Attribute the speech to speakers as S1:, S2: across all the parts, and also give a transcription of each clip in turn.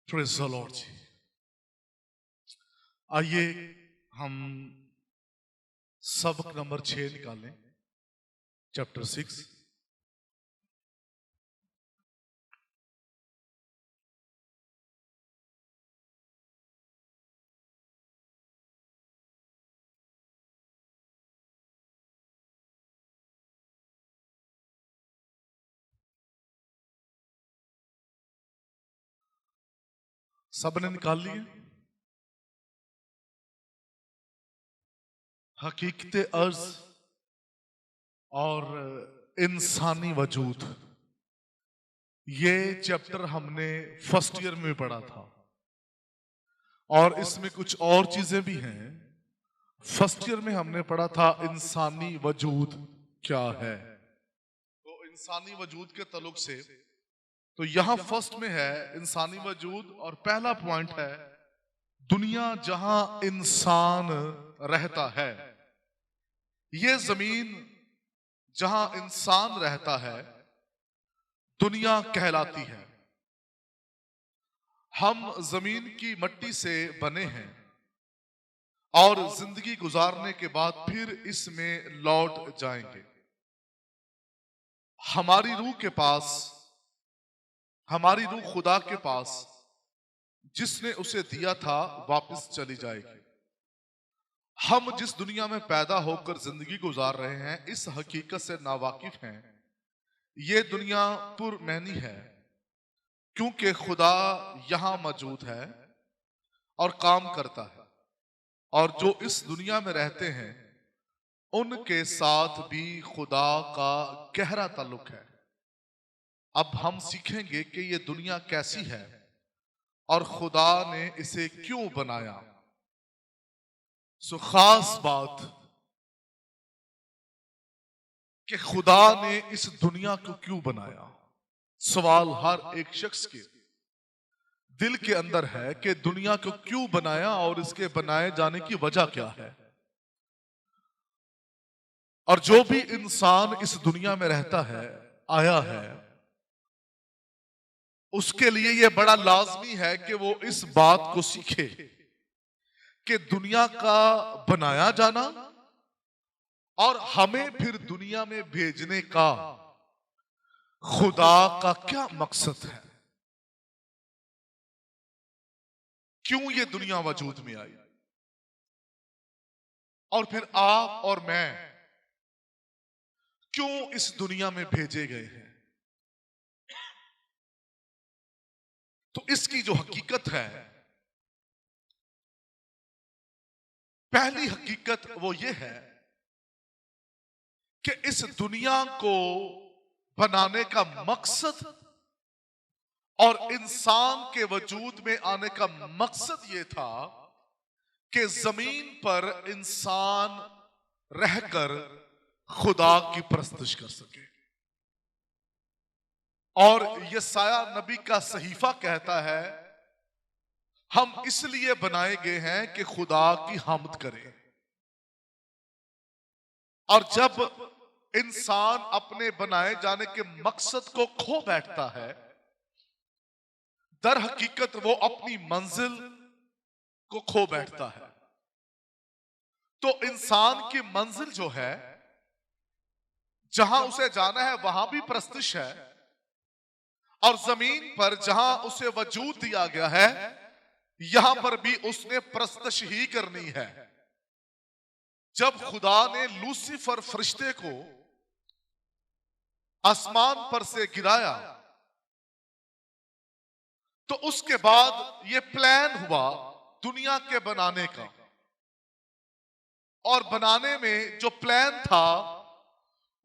S1: Praise the Lord जी। आइए हम सबक नंबर 6 निकालें, चैप्टर 6। सबने निकाल लिए? हकीकत अर्ज और इंसानी वजूद, ये चैप्टर हमने फर्स्ट ईयर में पढ़ा था और इसमें कुछ और चीजें भी हैं। फर्स्ट ईयर में हमने पढ़ा था इंसानी वजूद क्या है। तो इंसानी वजूद के ताल्लुक से तो यहां फर्स्ट में है इंसानी वजूद, और पहला पॉइंट है दुनिया जहां इंसान रहता है। ये जमीन जहां इंसान रहता है दुनिया कहलाती है। हम जमीन की मट्टी से बने हैं और जिंदगी गुजारने के बाद फिर इसमें लौट जाएंगे। हमारी रूह के पास, हमारी रूह खुदा के पास जिसने उसे दिया था वापस चली जाएगी। हम जिस दुनिया में पैदा होकर जिंदगी गुजार रहे हैं इस हकीकत से नावाकिफ हैं। ये दुनिया पुरमैनी है क्योंकि खुदा यहां मौजूद है और काम करता है, और जो इस दुनिया में रहते हैं उनके साथ भी खुदा का गहरा ताल्लुक है। अब हम सीखेंगे कि ये दुनिया कैसी है और खुदा ने इसे क्यों बनाया। सो खास बात कि खुदा ने इस दुनिया को क्यों बनाया, सवाल हर एक शख्स के दिल के अंदर है कि दुनिया को क्यों बनाया और इसके बनाए जाने की वजह क्या है। और जो भी इंसान इस दुनिया में रहता है, आया है, उसके लिए यह बड़ा लाजमी है कि वो इस बात को सीखे कि दुनिया का बनाया जाना और हमें फिर दुनिया में भेजने का खुदा का क्या मकसद है, क्यों ये दुनिया वजूद में आई, और फिर आप और मैं क्यों इस दुनिया में भेजे गए हैं। तो इसकी जो हकीकत है, पहली हकीकत वो ये है कि इस दुनिया को बनाने का मकसद और इंसान के वजूद में आने का मकसद ये था कि जमीन पर इंसान रहकर खुदा की परस्तिश कर सके। और यशाया नबी का सहीफा कहता है हम इसलिए बनाए गए हैं कि खुदा की हम्द करें। और जब इंसान अपने बनाए जाने के मकसद को खो बैठता है, दर हकीकत वो अपनी मंजिल को खो बैठता है। तो इंसान की मंजिल जो है, जहां उसे जाना है वहां भी परस्तिश है, और जमीन पर जहां उसे वजूद दिया गया है यहां पर भी उसने परस्तिश ही करनी है। जब खुदा ने लूसीफर फरिश्ते को आसमान पर से गिराया तो उसके बाद यह प्लान हुआ दुनिया के बनाने का, और बनाने में जो प्लान था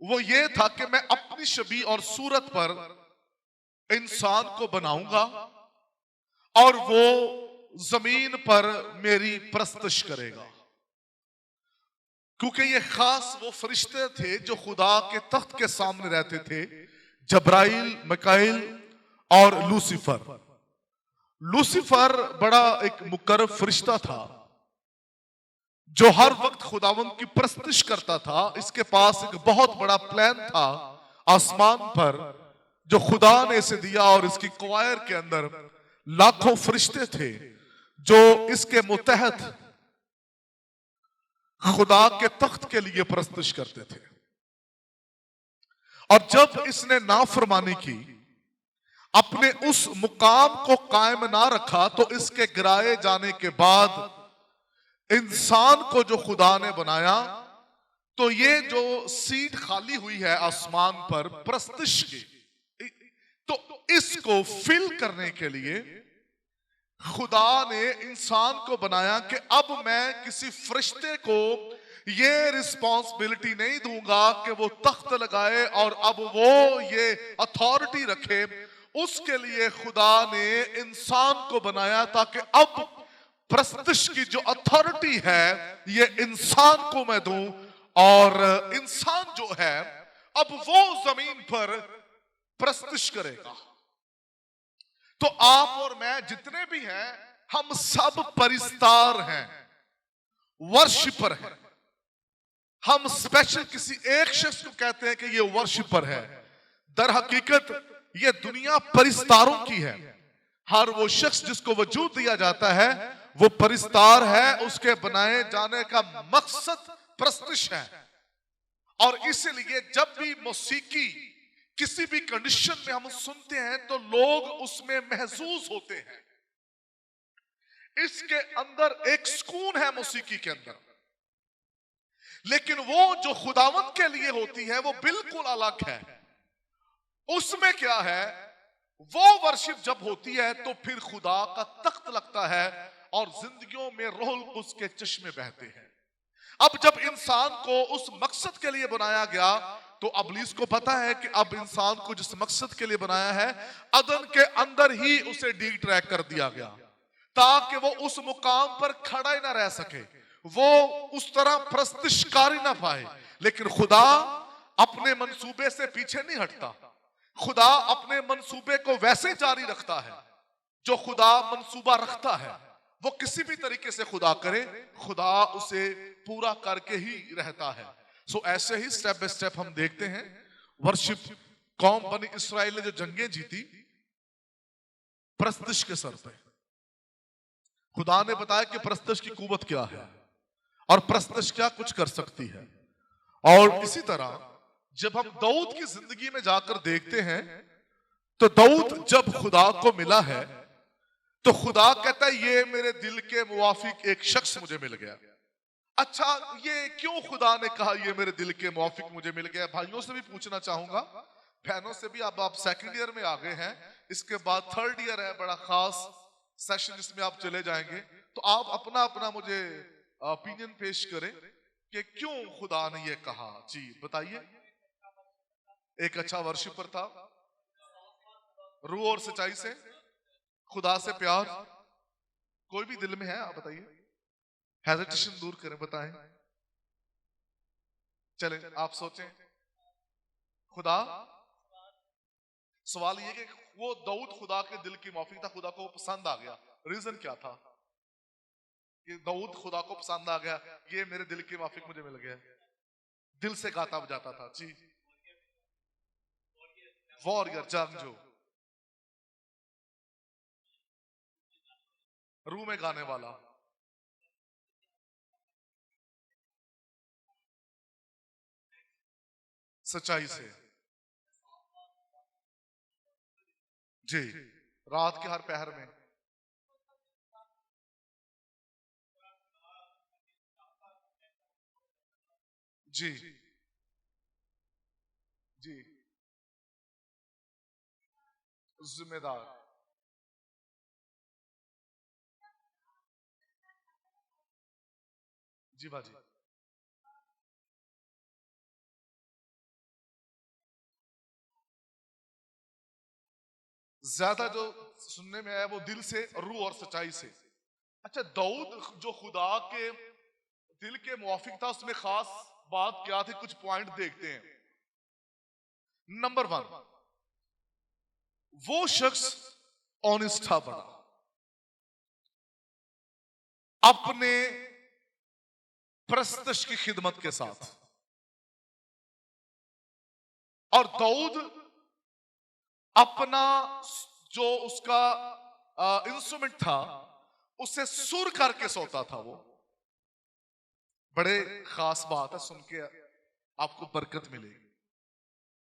S1: वो ये था कि मैं अपनी शबीह और सूरत पर इंसान को बनाऊंगा और वो जमीन पर मेरी परस्तिश करेगा। क्योंकि ये खास वो फरिश्ते थे जो खुदा के तख्त के सामने रहते थे, जब्राइल, मिकाइल और लूसीफर। लूसीफर बड़ा एक मुकर्रब फरिश्ता था जो हर वक्त खुदावंद की परस्तिश करता था। इसके पास एक बहुत बड़ा प्लान था आसमान पर जो खुदा ने इसे दिया, और इसकी क्वायर के अंदर लाखों फरिश्ते थे जो इसके मुतहत खुदा के तख्त के लिए प्रस्तुश करते थे। और जब इसने नाफरमानी की, अपने उस मुकाम को कायम ना रखा, तो इसके गिराए जाने के बाद इंसान को जो खुदा ने बनाया, तो ये जो सीट खाली हुई है आसमान पर प्रस्तुश की, तो इसको फिल करने के लिए खुदा ने इंसान को बनाया कि अब मैं किसी फरिश्ते को ये रिस्पॉन्सिबिलिटी नहीं दूंगा कि वो तख्त लगाए और अब वो ये अथॉरिटी रखे। उसके लिए खुदा ने इंसान को बनाया ताकि अब प्रस्तुश की जो अथॉरिटी है ये इंसान को मैं दूं, और इंसान जो है अब वो जमीन पर प्रस्तुश करेगा। तो आप और मैं जितने भी हैं, हम सब परिस्तार हैं, वर्शिपर हैं। हम स्पेशल किसी एक शख्स को कहते हैं कि ये वर्शिपर है, दर हकीकत ये दुनिया परिस्तारों की है। हर वो शख्स जिसको वजूद दिया जाता है वो परिस्तार है, उसके बनाए जाने का मकसद प्रस्तुश है। और इसलिए जब भी मौसीकी किसी भी कंडीशन में हम सुनते हैं तो लोग उसमें महसूस होते हैं। इसके अंदर एक सुकून है मौसीकी के अंदर, लेकिन वो जो खुदावंत के लिए होती है वो बिल्कुल अलग है। उसमें क्या है, वो वर्शिप जब होती है तो फिर खुदा का तख्त लगता है और जिंदगियों में रूहुल कुद्स के चश्मे बहते हैं। अब जब इंसान को उस मकसद के लिए बनाया गया, तो अबलीस को पता है कि अब इंसान को जिस मकसद के लिए बनाया है, अदन के अंदर ही उसे डी ट्रैक कर दिया गया ताकि वो उस मुकाम पर खड़ा ही ना रह सके, वो उस तरह प्रस्तुशकारी ना पाए। लेकिन खुदा अपने मंसूबे से पीछे नहीं हटता। खुदा अपने मंसूबे को वैसे जारी रखता है। जो खुदा मंसूबा रखता है वो किसी भी तरीके से खुदा करे, खुदा उसे पूरा करके ही रहता है। सो ऐसे ही स्टेप बाय स्टेप हम देखते हैं वर्शिप कौम बनी इस्राएल ने जो जंगें जीती प्रस्तुश के सर पे। खुदा ने बताया कि प्रस्तुश की कुवत क्या है और प्रस्तुश क्या कुछ कर सकती है। और इसी तरह जब हम दाऊद की जिंदगी में जाकर देखते हैं तो दाऊद जब खुदा को मिला है तो खुदा कहता है ये मेरे दिल के मुवाफिक एक शख्स मुझे मिल गया। अच्छा, ये क्यों खुदा ने कहा ये मेरे दिल के मुवाफिक मुझे मिल गया? भाइयों से भी पूछना चाहूंगा, बहनों से भी। अब आप सेकंड ईयर में आ गए हैं, इसके बाद थर्ड ईयर है, बड़ा खास सेशन जिसमें आप चले जाएंगे। तो आप अपना अपना मुझे ओपिनियन पेश करें कि क्यों खुदा ने ये कहा। जी बताइए। एक अच्छा वर्शिपर था, रूह और सच्चाई से, खुदा से प्यार। कोई भी दिल में है आप बताइए, हेजिटेशन दूर करें, बताएं। चले आप सोचें। खुदा, सवाल ये कि वो दाऊद खुदा के दिल की माफी था, खुदा को पसंद आ गया। रीजन क्या था कि दाऊद खुदा को पसंद आ गया? ये मेरे दिल की माफिक मुझे मिल गया। दिल से गाता बजाता था। जी, वॉरियर, जंगजू, रूह में गाने वाला। सच्चाई से। जी, रात के हर पहर में। जी जी, जिम्मेदार। जी बाजी। ज्यादा जो सुनने में आया वो दिल से, रूह और सच्चाई से। अच्छा, दाऊद जो खुदा के दिल के मुवाफिक था, उसमें खास बात क्या थी? कुछ पॉइंट देखते हैं। नंबर 1, वो शख्स ऑनेस्ट था बड़ा, अपने प्रस्तुश की खिदमत के साथ। और दाऊद अपना जो उसका इंस्ट्रूमेंट था, उससे सुर करके सोता था वो। बड़े खास बात है, सुन के आपको बरकत मिलेगी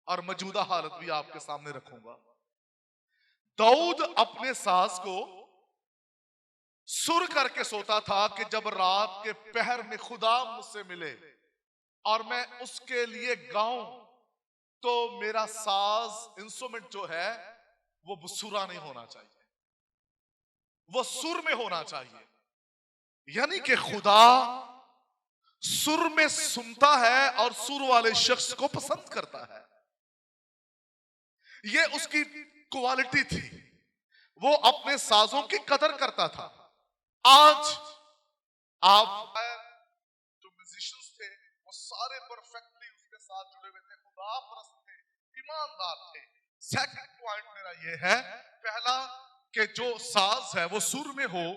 S1: और मौजूदा हालत भी आपके सामने रखूंगा। दाऊद अपने सास को सुर करके सोता था कि जब रात के पहर में खुदा मुझसे मिले और मैं उसके लिए गाऊं, तो मेरा साज इंस्ट्रूमेंट जो है वो बुसुरा नहीं होना चाहिए, वो सुर में होना चाहिए। यानी कि खुदा सुर में सुनता है और सुर वाले शख्स को पसंद करता है। ये उसकी क्वालिटी थी, वो अपने साजों की कदर करता था। आज आप जो म्यूजिशियंस थे वो सारे परफेक्टली उसके साथ जुड़े हुए थे, खुदा परस्त थे, ईमानदार थे। सेकंड पॉइंट मेरा ये है, पहला कि जो साज है वो सुर में हो,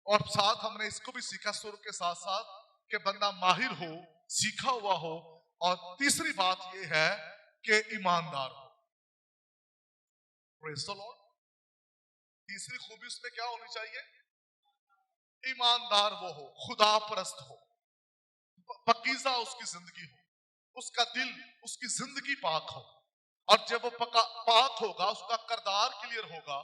S1: और साथ हमने इसको भी सीखा सुर के साथ साथ कि बंदा माहिर हो, सीखा हुआ हो, और तीसरी बात ये है कि ईमानदार हो। Praise the Lord. तीसरी खूबी उसमें क्या होनी चाहिए? ईमानदार वो हो, खुदा परस्त हो, पकीज़ा उसकी जिंदगी हो, उसका दिल, उसकी जिंदगी पाक हो। और जब वो पाक होगा, उसका किरदार क्लियर होगा,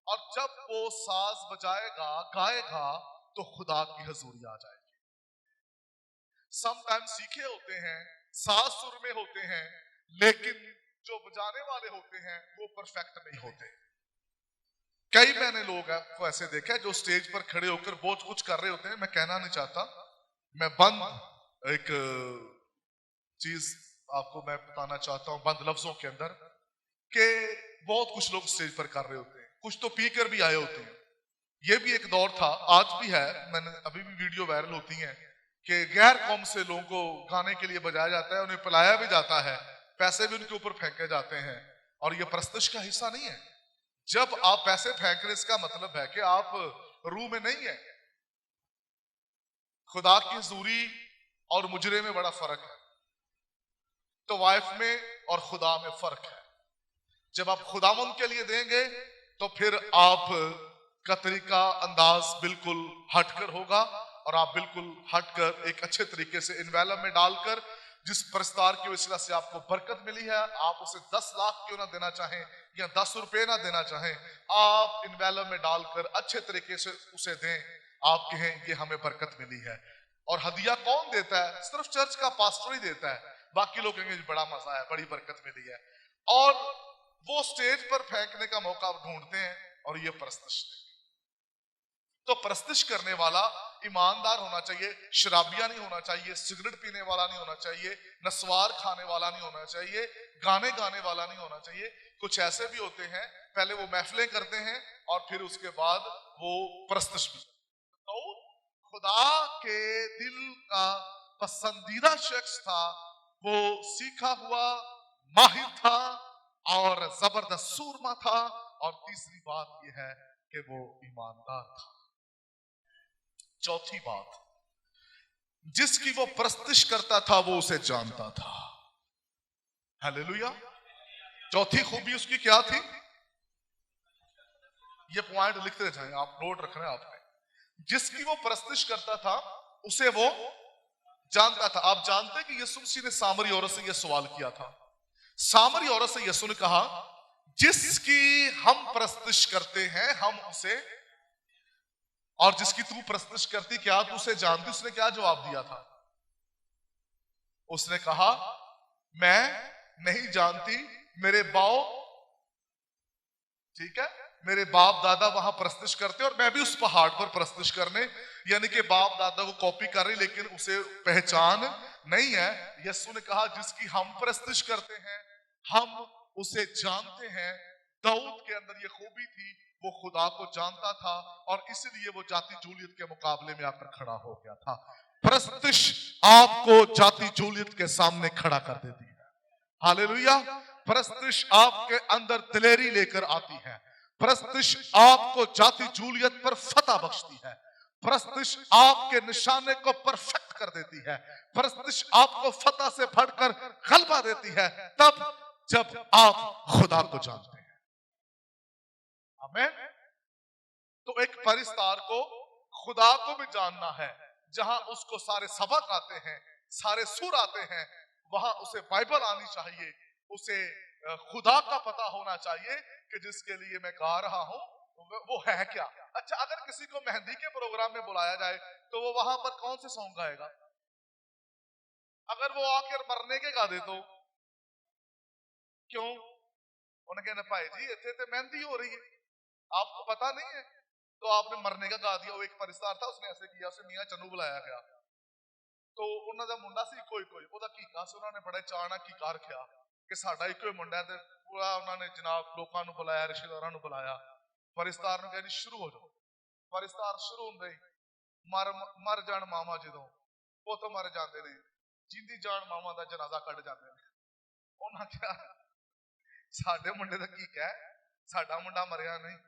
S1: और जब वो साज बजाएगा, गाएगा, तो खुदा की हजूरी आ जाएगी। समटाइम सीखे होते हैं, साज सुर में होते हैं, लेकिन जो बजाने वाले होते हैं वो परफेक्ट नहीं होते। कई मैंने लोग को ऐसे देखा है जो स्टेज पर खड़े होकर बहुत कुछ कर रहे होते हैं। मैं कहना नहीं चाहता, मैं बंद एक चीज आपको मैं बताना चाहता हूं बंद लफ्जों के अंदर, कि बहुत कुछ लोग स्टेज पर कर रहे होते हैं, कुछ तो पी कर भी आए होते हैं। ये भी एक दौर था, आज भी है, मैंने अभी भी वीडियो वायरल होती हैं कि गैर कौम से लोगों को गाने के लिए बजाया जाता है, उन्हें पिलाया भी जाता है, पैसे भी उनके ऊपर फेंके जाते हैं, और ये परस्तिश का हिस्सा नहीं है। जब आप पैसे फेंक रहे, इसका मतलब है कि आप रूह में नहीं है। खुदा की हजूरी और मुजरे में बड़ा फर्क है, तो वाइफ में और खुदा में फर्क है। जब आप खुदावंद के लिए देंगे तो फिर आप का तरीका अंदाज बिल्कुल हटकर होगा, और आप बिल्कुल हटकर एक अच्छे तरीके से इन्वेलम में डालकर, जिस प्रस्तार की वजह से आपको बरकत मिली है, आप उसे 10 लाख क्यों ना देना चाहें या 10 रुपए ना देना चाहें, आप इन्वेलम में डालकर अच्छे तरीके से उसे दें। आप कहें ये हमें बरकत मिली है। और हदिया कौन देता है? सिर्फ चर्च का पास्टर ही देता है, बाकी लोग कहेंगे बड़ा मजा है, बड़ी बरकत मिली है, और वो स्टेज पर फेंकने का मौका ढूंढते हैं, और ये परस्तिश। तो परस्तिश करने वाला ईमानदार होना चाहिए, शराबिया नहीं होना चाहिए, सिगरेट पीने वाला नहीं होना चाहिए, नस्वार खाने वाला नहीं होना चाहिए, गाने गाने वाला नहीं होना चाहिए। कुछ ऐसे भी होते हैं, पहले वो महफिलें करते हैं और फिर उसके बाद वो परस्तिश भी। तो खुदा के दिल का पसंदीदा शख्स था, वो सीखा हुआ, माहिर था और जबरदस्त सूरमा था, और तीसरी बात यह है कि वो ईमानदार था। चौथी बात, जिसकी वो परस्तिश करता था वो उसे जानता था। हालेलुया। चौथी खूबी उसकी क्या थी? ये पॉइंट लिखते जाएं, आप नोट रखना है आपने। जिसकी वो परस्तिश करता था उसे वो जानता था। आप जानते कि यीशु मसीह ने सामरी औरत से यह सवाल किया था। सामरी औरत से यीशु ने कहा, जिसकी हम परस्तिश करते हैं हम उसे, और जिसकी तू परस्तिश करती क्या तू उसे जानती? उसने क्या जवाब दिया था? उसने कहा, मैं नहीं जानती, मेरे बाओ, ठीक है, मेरे बाप दादा वहां परस्तिश करते और मैं भी उस पहाड़ पर परस्तिश करने, यानी कि बाप दादा को कॉपी कर रही, लेकिन उसे पहचान नहीं है। यीशु ने कहा, जिसकी हम परस्तिश करते हैं हम उसे जानते हैं। दाऊद के अंदर यह खूबी थी, वो खुदा को जानता था, और इसलिए वो जाति जूलियत के मुकाबले में आकर खड़ा हो गया था। परस्तिश आपको जाति जूलियत के सामने खड़ा कर देती है। हालेलुया। परस्तिश आपके अंदर दिलेरी लेकर आती है। परस्तिश आपको जाति जूलियत पर फतह बख्शती है। परस्तिश आपके निशाने को परफेक्ट कर देती है। परस्तिश आपको फतह से बढ़कर गलबा देती है, तब जब आप खुदा को जानते हैं। आमीन। तो एक परिस्तार को खुदा को भी जानना है। जहां उसको सारे सबक आते हैं, सारे सुर आते हैं, वहां उसे बाइबल आनी चाहिए, उसे खुदा का पता होना चाहिए कि जिसके लिए मैं गा रहा हूं वो है क्या। अच्छा, अगर किसी को मेहंदी के प्रोग्राम में बुलाया जाए तो वो वहां पर कौन से सॉन्ग गाएगा? अगर वो आकर मरने के गा दे तो क्यों? उन्हें कहना भाई जी इतने तो मेहंदी हो रही है, आपको पता नहीं है, तो आपने मरने का गा दिया। वो एक परिस्तार था, उसने ऐसे किया, उसे मियां चन्नू बुलाया गया, तो ਉਹਨਾਂ ਦਾ ਮੁੰਡਾ ਸੀ ਕੋਈ ਉਹਦਾ ਕੀਕਾ ਸੀ, ਉਹਨਾਂ ਨੇ ਬੜੇ ਚਾਅ ਨਾਲ ਕੀਕਾ ਰੱਖਿਆ ਕਿ ਸਾਡਾ ਇੱਕੋ ਹੀ ਮੁੰਡਾ, ਤੇ ਪੂਰਾ ਉਹਨਾਂ ਨੇ ਜਨਾਬ ਲੋਕਾਂ ਨੂੰ ਬੁਲਾਇਆ, ਰਿਸ਼ਤੇਦਾਰਾਂ ਨੂੰ ਬੁਲਾਇਆ। ਫਰਿਸ਼ਤਾਰ ਨੂੰ ਕਹਿੰਦੀ ਸ਼ੁਰੂ ਹੋ ਜਾਓ। ਫਰਿਸ਼ਤਾਰ ਸ਼ੁਰੂ ਹੁੰਦੇ ਹੀ ਮਰ ਜਾਣ ਮਾਮਾ, ਜਦੋਂ ਪੁੱਤ ਮਰ ਜਾਂਦੇ ਨੇ, ਜਿੰਦੀ ਜਾਣ ਮਾਮਾ ਦਾ ਜਨਾਜ਼ਾ ਕੱਢ ਜਾਂਦੇ ਨੇ। ਉਹਨਾਂ ਕਿਹਾ ਸਾਡੇ ਮੁੰਡੇ ਦਾ ਕੀ ਕਹਿ, ਸਾਡਾ ਮੁੰਡਾ ਮਰਿਆ ਨਹੀਂ।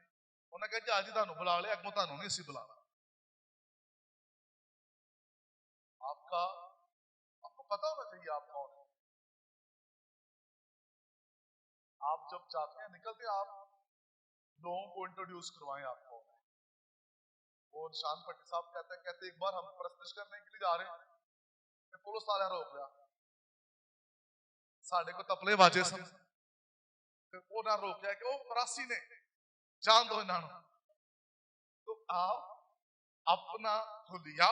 S1: ਉਹਨਾਂ ਕਿਹਾ ਜੀ ਅੱਜ ਤੁਹਾਨੂੰ ਬੁਲਾ ਲਿਆ, ਅੱਗੋਂ ਤੁਹਾਨੂੰ ਨਹੀਂ ਅਸੀਂ ਬੁਲਾਣਾ। आपका आपको पता होना चाहिए आप कौन है। आप जब जाते हैं, निकलते हैं, आप लोगों को इंट्रोड्यूस करवाएं आप कौन है। वो निशान भट्टी साहब कहते एक बार हम प्रस्तुत करने के लिए जा रहे हैं, पुलिस वाला रोक लिया, साढ़े को तपले वाजे सन, वो ना रोक लिया कि वो मरासी ने जान दो इन्होंने। तो आप अपना खुलिया,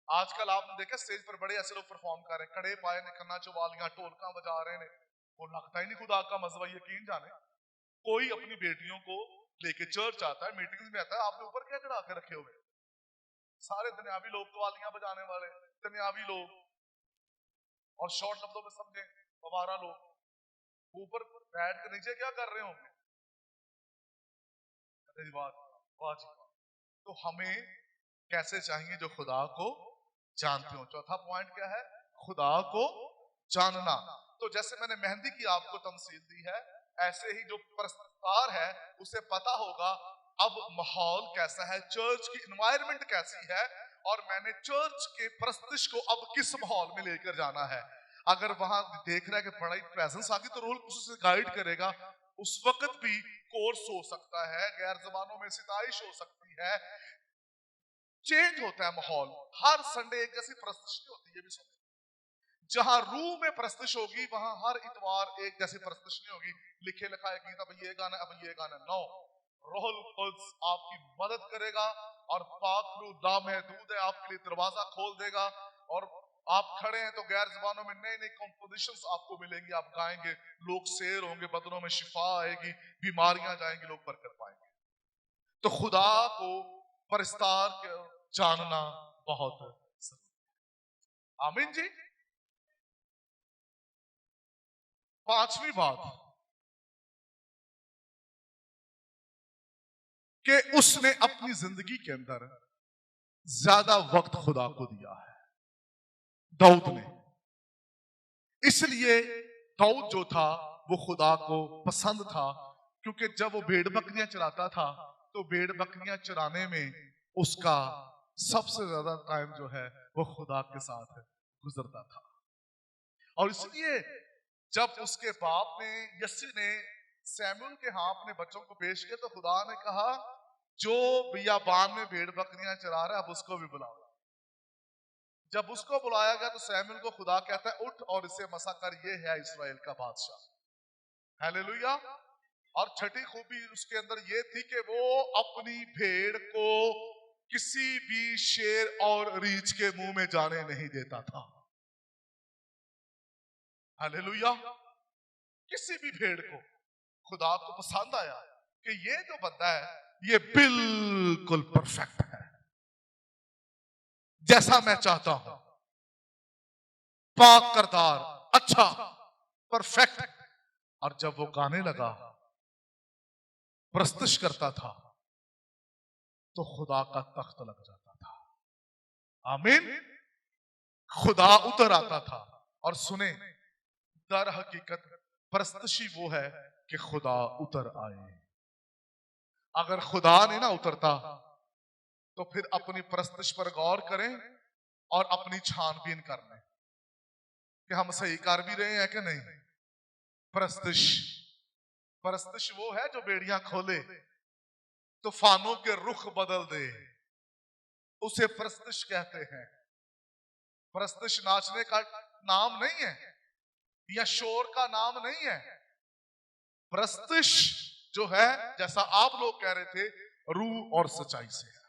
S1: आजकल आपने देखा स्टेज पर बड़े ऐसे लोग परफॉर्म कर रहे हैं, कड़े पाए ने, कन्ना चौवालियां, ढोलका बजा रहे हैं, वो लगता ही नहीं खुदा का मजहब। यकीन जाने कोई अपनी बेटियों को लेके चर्च आता है, मीटिंग्स में आता है, आपने ऊपर क्या चढ़ा के रखे हुए? सारे दुनियावी लोग, कवालियां बजाने वाले दुनियावी लोग, और शॉर्ट लफ्जों में समझे हमारा लोग ऊपर बैठ के नीचे क्या कर रहे होंगे? तो हमें कैसे चाहिए? जो खुदा को जानते हो। चौथा पॉइंट क्या है? खुदा को जानना। तो जैसे मैंने मेहंदी की आपको तमसील दी है, ऐसे ही जो प्रस्तार है उसे पता होगा अब माहौल कैसा है, चर्च की एनवायरनमेंट कैसी है, और मैंने चर्च के प्रस्तिश को अब किस माहौल में लेकर जाना है। अगर वहां देख रहा है कि बड़ा ही प्रेजेंस आ गई, तो रोल उसे गाइड करेगा। उस वक्त भी कोर्स हो सकता है, गैर जबानों में सिताइश हो सकती है, चेंज होता है माहौल। हर संडे एक जैसी प्रस्तुति होती है, भी सुनो। जहां रूह में प्रस्तुति होगी वहां हर इतवार एक जैसी प्रस्तुति नहीं होगी, लिखे लिखा है गीत, अब ये गाना, अब ये गाना। नो, रोहुल कुद्स आपकी मदद करेगा, और पाक रूह लामहदूद है, आपके लिए दरवाजा खोल देगा, और आप खड़े हैं तो गैर जबानों में नई नई कंपोजिशंस आपको मिलेंगी, आप गाएंगे, लोग शेर होंगे, बदनों में शिफा आएगी, बीमारियां जाएंगी, लोग बरकत पाएंगे। तो खुदा को परिस्तार के जानना बहुत जरूरी। आमीन जी। पांचवी बात कि उसने अपनी जिंदगी के अंदर ज्यादा वक्त खुदा को दिया है, दाऊद ने। इसलिए दाऊद जो था वो खुदा को पसंद था, क्योंकि जब वो भेड़ बकरियां चराता था तो भेड़ बकरियां चराने में उसका सबसे ज्यादा टाइम जो है वो खुदा के साथ गुजरता था। और इसलिए जब उसके बाप ने, यस्सी ने सैमुअल के हाथ अपने बच्चों को पेश किया, तो खुदा ने कहा जो बियाबान में भेड़ बकरियां चरा रहा है अब उसको भी बुलाओ। जब उसको बुलाया गया तो सैमुअल को खुदा कहता है उठ और इसे मसा कर, ये है इस्राएल का बादशाह। हालेलुया। और छठी खूबी उसके अंदर ये थी कि वो अपनी भेड़ को किसी भी शेर और रीछ के मुंह में जाने नहीं देता था। हालेलुया। किसी भी भेड़ को खुदा को पसंद आया कि ये जो बंदा है ये बिल्कुल परफेक्ट है, जैसा मैं चाहता हूं, पाक करदार, अच्छा, परफेक्ट। और जब वो गाने लगा, प्रस्तुत करता था, तो खुदा का तख्त लग जाता था। आमीन। खुदा उतर आता था। और सुने, दर हकीकत प्रस्तुति वो है कि खुदा उतर आए। अगर खुदा नहीं ना उतरता तो फिर अपनी प्रस्तुति पर गौर करें और अपनी छानबीन कर लें कि हम सही कर भी रहे हैं कि नहीं। प्रस्तुति वो है जो बेड़ियां खोले, तूफानों के रुख बदल दे, उसे परस्तिश कहते हैं। परस्तिश नाचने का नाम नहीं है या शोर का नाम नहीं है। परस्तिश जो है, जैसा आप लोग कह रहे थे, रूह और सच्चाई से है।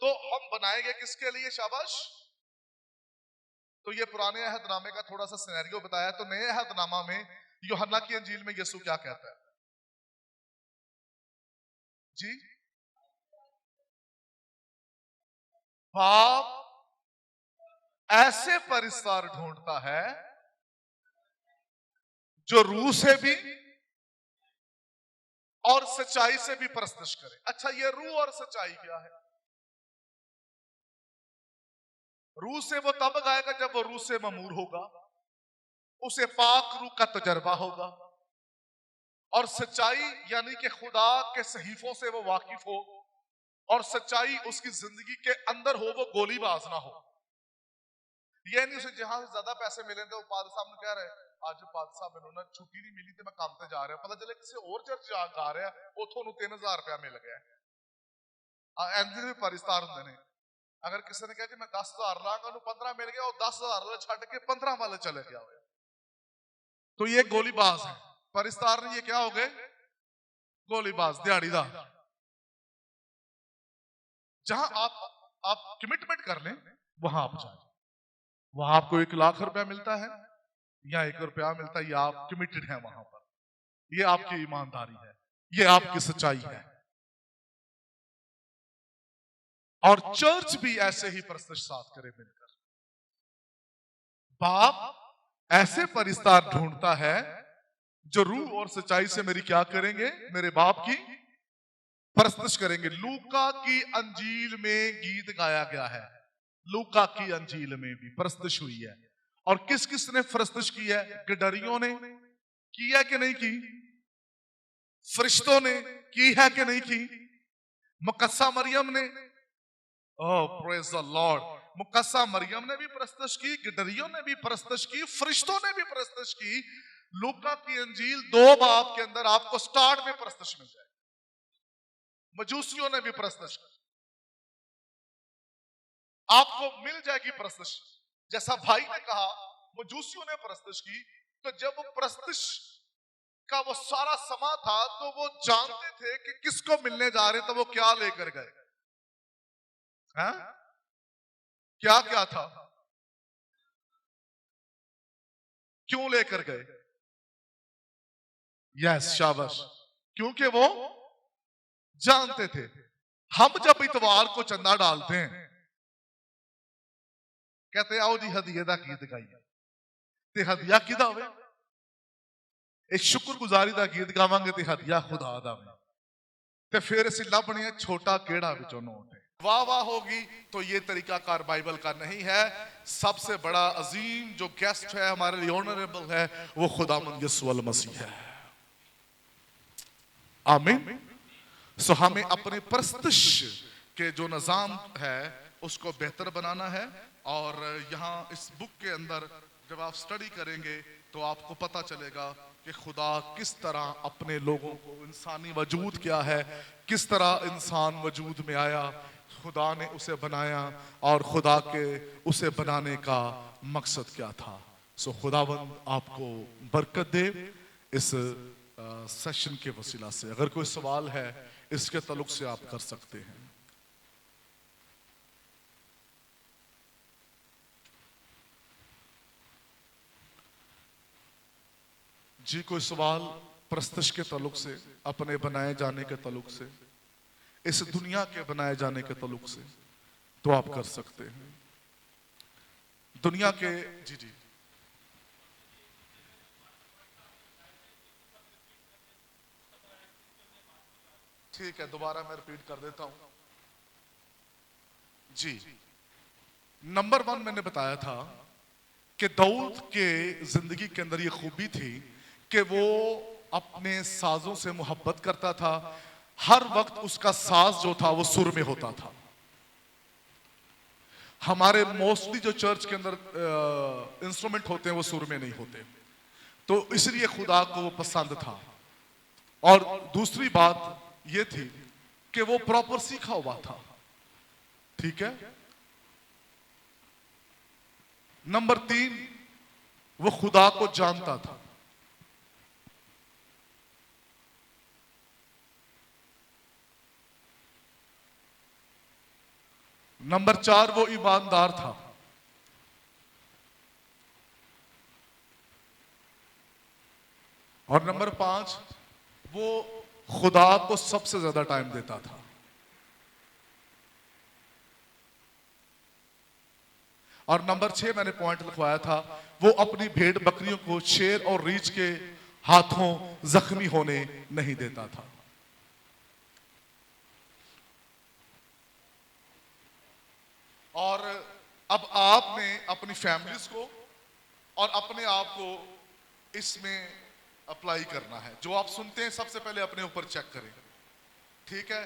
S1: तो हम बनाएंगे किसके लिए? शाबाश। तो ये पुराने अहदनामे का थोड़ा सा सिनेरियो बताया। तो नए अहदनामा में यूहन्ना की अंजील में यीशु क्या कहता है जी? बाप ऐसे परिस्तार ढूंढता है जो रूह से भी और सच्चाई से भी परस्तिश करे। अच्छा, ये रूह और सच्चाई क्या है? रूह से वो तब गाएगा जब वो रूह से ममूर होगा, उसे पाक रूह का तजर्बा होगा। और सच्चाई यानी कि खुदा के सहीफों से वो वाकिफ हो, और सच्चाई उसकी जिंदगी के अंदर हो, वो गोलीबाज ना हो। ये नहीं उसे जहां से ज्यादा पैसे मिले थे, वो फादर साहब ने कह रहे आज फादर साहब मैंने छुट्टी नहीं मिली थी, मैं काम पे जा रहा, पता चले किसी और चर्च जा रहा है, वो थोनू 3000 रुपया मिल गया। एंड भी परिस्तार होंगे ने। अगर किसी ने कहा कि मैं 10,000 लांगा, 15 मिल गया, और 10,000 वाले छड़ के 15 वाले चले गया, तो ये गोलीबाज है। परिस्तार ने ये क्या हो गए? गोलीबाज, दिहाड़ीदार। जहां आप कमिटमेंट कर लें, वहां आप जाए। वहां आपको 1,00,000 रुपया मिलता है या 1 रुपया मिलता है, या आप कमिटेड हैं वहां पर। ये आपकी ईमानदारी है, ये आपकी सच्चाई है। और चर्च भी ऐसे ही परस्तिश साथ करे मिलकर। बाप ऐसे परिस्तार ढूंढता है जो रूह और सच्चाई से मेरी क्या करेंगे? मेरे बाप की परस्तिश करेंगे। लूका की अंजील में गीत गाया गया है, लूका की अंजील में भी परस्तिश हुई है। और किस किस ने परस्तिश की है? गडरियों ने की है कि नहीं की? फरिश्तों ने की है कि नहीं की? मुकस्सा मरियम ने, ओह प्रेज द लॉर्ड, मुकस्सा मरियम ने भी परस्तिश की, गडरियों ने भी परस्तिश की, फरिश्तों ने भी परस्तिश की। लूका की अंजील 2 बाब के अंदर आपको स्टार्ट में परस्तिश मिल जाए। मजूसियों ने भी परस्तिश की, आपको मिल जाएगी परस्तिश। जैसा भाई ने कहा मजूसियों ने परस्तिश की, तो जब वो परस्तिश का वो सारा समा था, तो वो जानते थे कि किसको मिलने जा रहे, तो वो क्या लेकर गए? क्या क्या था? क्यों लेकर गए? यस, शाबाश। क्योंकि वो जानते थे हम जब इतवार को चंदा डालते हैं, कहते आओ जी हदिये दा गीत गाइए, ते हदिया किदा होवे? एक शुक्रगुजारी दा गीत गावांगे ते हदिया खुदा दा होवे। ते फिर असीं लभणे छोटा केड़ा विचों नोट है। वाह वाह होगी। तो ये तरीकाकार बाइबल का नहीं है। सबसे बड़ा अजीम जो गेस्ट है हमारे लिए, ऑनरेबल है, वो खुदावंद यीशु मसीह है। आमीन। सो हमें अपने परस्तिश के जो निजाम है उसको बेहतर बनाना है। और यहाँ इस बुक के अंदर जब आप स्टडी करेंगे तो आपको पता चलेगा कि खुदा किस तरह अपने लोगों को, इंसानी वजूद क्या है, किस तरह इंसान वजूद में आया, खुदा ने उसे बनाया, और खुदा के उसे बनाने का मकसद क्या था। सो खुदावंद आपको बरकत दे इस सेशन के वसीला से। अगर कोई सवाल है इसके ताल्लुक से आप कर सकते हैं। जी, कोई सवाल परस्तिश के ताल्लुक से, अपने बनाए जाने के ताल्लुक से, इस दुनिया के बनाए जाने के ताल्लुक से, तो आप कर सकते हैं। दुनिया के जी जी ठीक है, दोबारा मैं रिपीट कर देता हूं जी। नंबर 1 मैंने बताया था कि दाऊद के जिंदगी के अंदर ये खूबी थी कि वो अपने साजों से मोहब्बत करता था। हर वक्त उसका साज जो था वो सुर में होता था। हमारे मोस्टली जो चर्च के अंदर इंस्ट्रूमेंट होते हैं वो सुर में नहीं होते, तो इसलिए खुदा को वो पसंद था। और दूसरी बात ये थी कि वो प्रॉपर सीखा हुआ था। ठीक है। नंबर 3, वो खुदा को जानता था। नंबर 4, वो ईमानदार था। और नंबर 5, वो खुदा को सबसे ज्यादा टाइम देता था। और नंबर 6 मैंने पॉइंट लिखवाया था, वो अपनी भेड़ बकरियों को शेर और रीछ के हाथों जख्मी होने नहीं देता था। और अब आपने अपनी फैमिलीज को और अपने आप को इसमें अप्लाई करना है। जो आप सुनते हैं सबसे पहले अपने ऊपर चेक करें। ठीक है।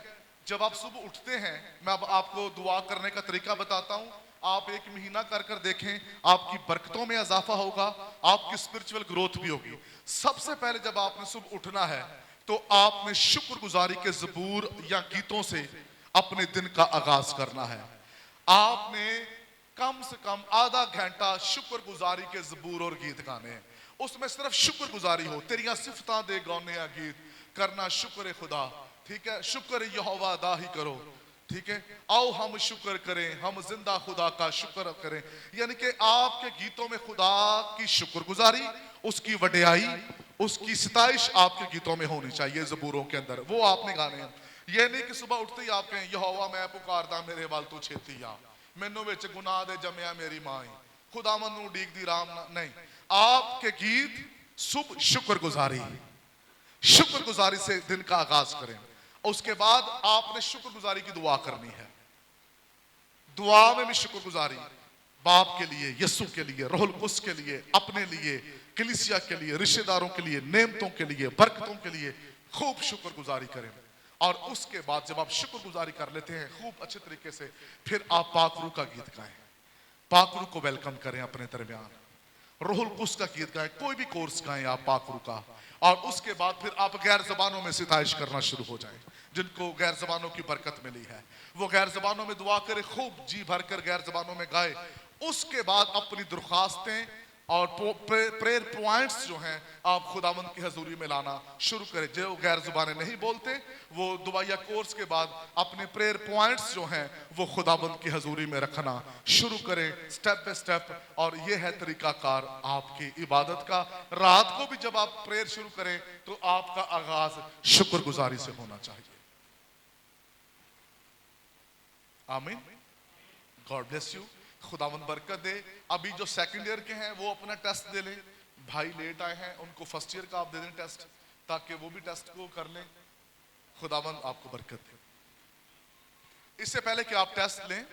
S1: जब आप सुबह उठते हैं, मैं अब आपको दुआ करने का तरीका बताता हूं। आप 1 महीना कर कर देखें, आपकी बरकतों में इजाफा होगा, आपकी स्पिरिचुअल ग्रोथ भी होगी। सबसे पहले जब आपने सुबह उठना है तो आपने शुक्रगुजारी के ज़बूर या गीतों से अपने दिन का आगाज करना है। आपने कम से कम आधा घंटा शुक्रगुजारी के ज़बूर और गीत गाने हैं। उसमें सिर्फ शुक्रगुजारी हो, तेरियां सिफतां दे गौने आ गीत करना, शुक्र खुदा। ठीक है। शुक्र यहोवा अदा ही करो। ठीक है। आओ हम शुक्र करें, हम जिंदा खुदा का शुक्र करें। यानी कि आपके गीतों में खुदा की शुक्रगुजारी, उसकी वडियाई, उसकी सिताइश आपके गीतों में होनी चाहिए। ज़बूरों के अंदर वो आपने गाने हैं। ये नहीं कि सुबह उठते ही आप कहें यहोवा मैं पुकारदा मेरे वाल तू छेती आ, मैनू विच गुनाह दे जमया मेरी मां ही, खुदावंद नूं उडीकदी राम ना। नहीं, आपके गीत सुबह शुक्रगुजारी, शुक्रगुजारी से दिन का आगाज करें। उसके बाद आपने शुक्रगुजारी की दुआ करनी है। दुआ में भी शुक्रगुजारी, बाप के लिए, यीशु के लिए, रूहुल कुद्स के लिए, अपने लिए, कलीसिया के लिए, रिश्तेदारों के लिए, नेमतों के लिए, बरकतों के लिए खूब शुक्रगुजारी करें। और उसके बाद जब आप शुक्रगुजारी कर लेते हैं खूब अच्छे तरीके से, फिर आप पाकरू का गीत गाएं, पाकरू को वेलकम करें अपने दरमियान, रूहुल कुद्स का गीत गाएं, कोई भी कोर्स गाएं आप पाकरू का। और उसके बाद फिर आप गैर जबानों में सिताइश करना शुरू हो जाएं। जिनको गैर जबानों की बरकत मिली है वो गैर जबानों में दुआ करे, खूब जी भर कर गैर जबानों में गाए। उसके बाद अपनी दरख्वास्तें और प्रेयर पॉइंट्स जो हैं आप खुदावंद की हजूरी में लाना शुरू करें। जो गैर जुबानें नहीं बोलते वो दुआया कोर्स के बाद अपने प्रेयर पॉइंट्स जो हैं वो खुदावंद की हजूरी में रखना शुरू करें, स्टेप बाय स्टेप। और ये है तरीकाकार आपकी इबादत का। रात को भी जब आप प्रेयर शुरू करें तो आपका आगाज शुक्रगुजारी से होना चाहिए। आमीन। God bless you. खुदावंद बरकत दे। अभी जो सेकंड ईयर के हैं वो अपना टेस्ट दे लें। भाई लेट आए हैं उनको फर्स्ट ईयर का आप दे दें टेस्ट, ताकि वो भी टेस्ट को कर लें। खुदावंद आपको बरकत दे। इससे पहले कि आप टेस्ट लें,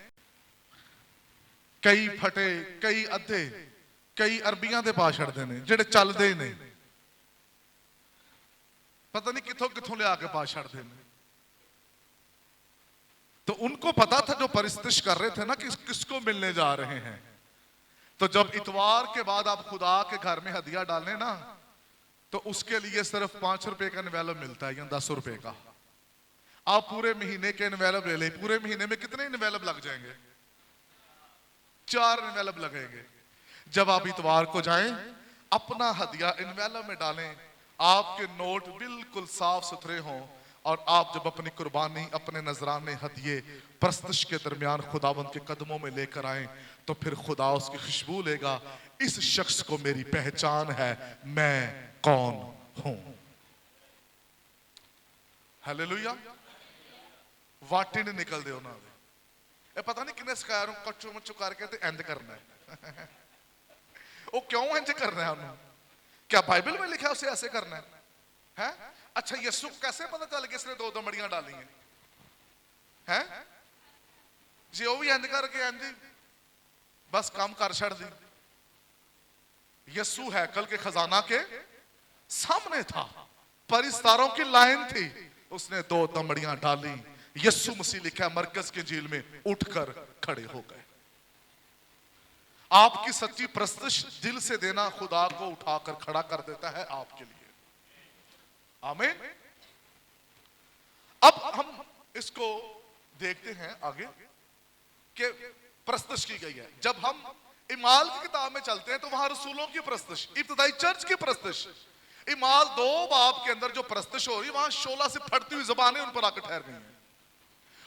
S1: कई फटे, कई अद्धे, कई अरबियां दे पा छड़दे ने जेड़े चलदे ही नहीं, पता नहीं किथों किथों ले आके पा छड़दे ने। तो उनको पता था जो परिस्तिश कर रहे थे ना कि किसको मिलने जा रहे हैं। तो जब इतवार के बाद आप खुदा के घर में हदिया डालें ना, तो उसके लिए सिर्फ 5 रुपए का इन्वेलप मिलता है या 10 रुपए का। आप पूरे महीने के इन्वेलप ले लें, पूरे महीने में कितने इन्वेलप लग जाएंगे? 4 इन्वेलप लगेंगे। जब आप इतवार को जाएं अपना हदिया इन्वेलप में डालें, आपके नोट बिल्कुल साफ सुथरे हों, और आप जब अपनी कुर्बानी, अपने नजराने, हदिये प्रस्तश के दरमियान खुदावंद के कदमों में लेकर आए, तो फिर खुदा उसकी खुशबू लेगा। इस शख्स को मेरी पहचान है, मैं कौन हूं। हालेलुया। वाटे ने निकल दे उन्होंने, ये पता नहीं किन्ने सिखाया कच्चू मच्चू करके ते इंज करना है। वो क्यों इंज करना है उन्होंने? क्या बाइबल में लिखा है उसे ऐसे करना है? है? अच्छा यीशु कैसे पता चल गया इसने 2 दमड़ियां डाली हैं? जी वो भी इंज करके इंज बस काम कर छड़ दी। यीशु हैकल के खजाना के सामने था, परिस्तारों की लाइन थी, उसने 2 दमड़ियां डाली। यीशु मसीह लिखा है मरकज के झील में उठकर खड़े हो गए। आपकी सच्ची प्रस्तश दिल से देना खुदा को उठाकर खड़ा कर देता है आपके लिए। आमीन। अब हम इसको देखते हैं आगे कि प्रस्तश की गई है। जब हम इमाल की किताब में चलते हैं तो वहां रसूलों की प्रस्तश, इब्तिदाई चर्च की प्रस्तश, इमाल 2 बाब के अंदर जो प्रस्तश हो रही है, वहां शोला से फटती हुई जबानें उन पर आकर ठहर गई हैं,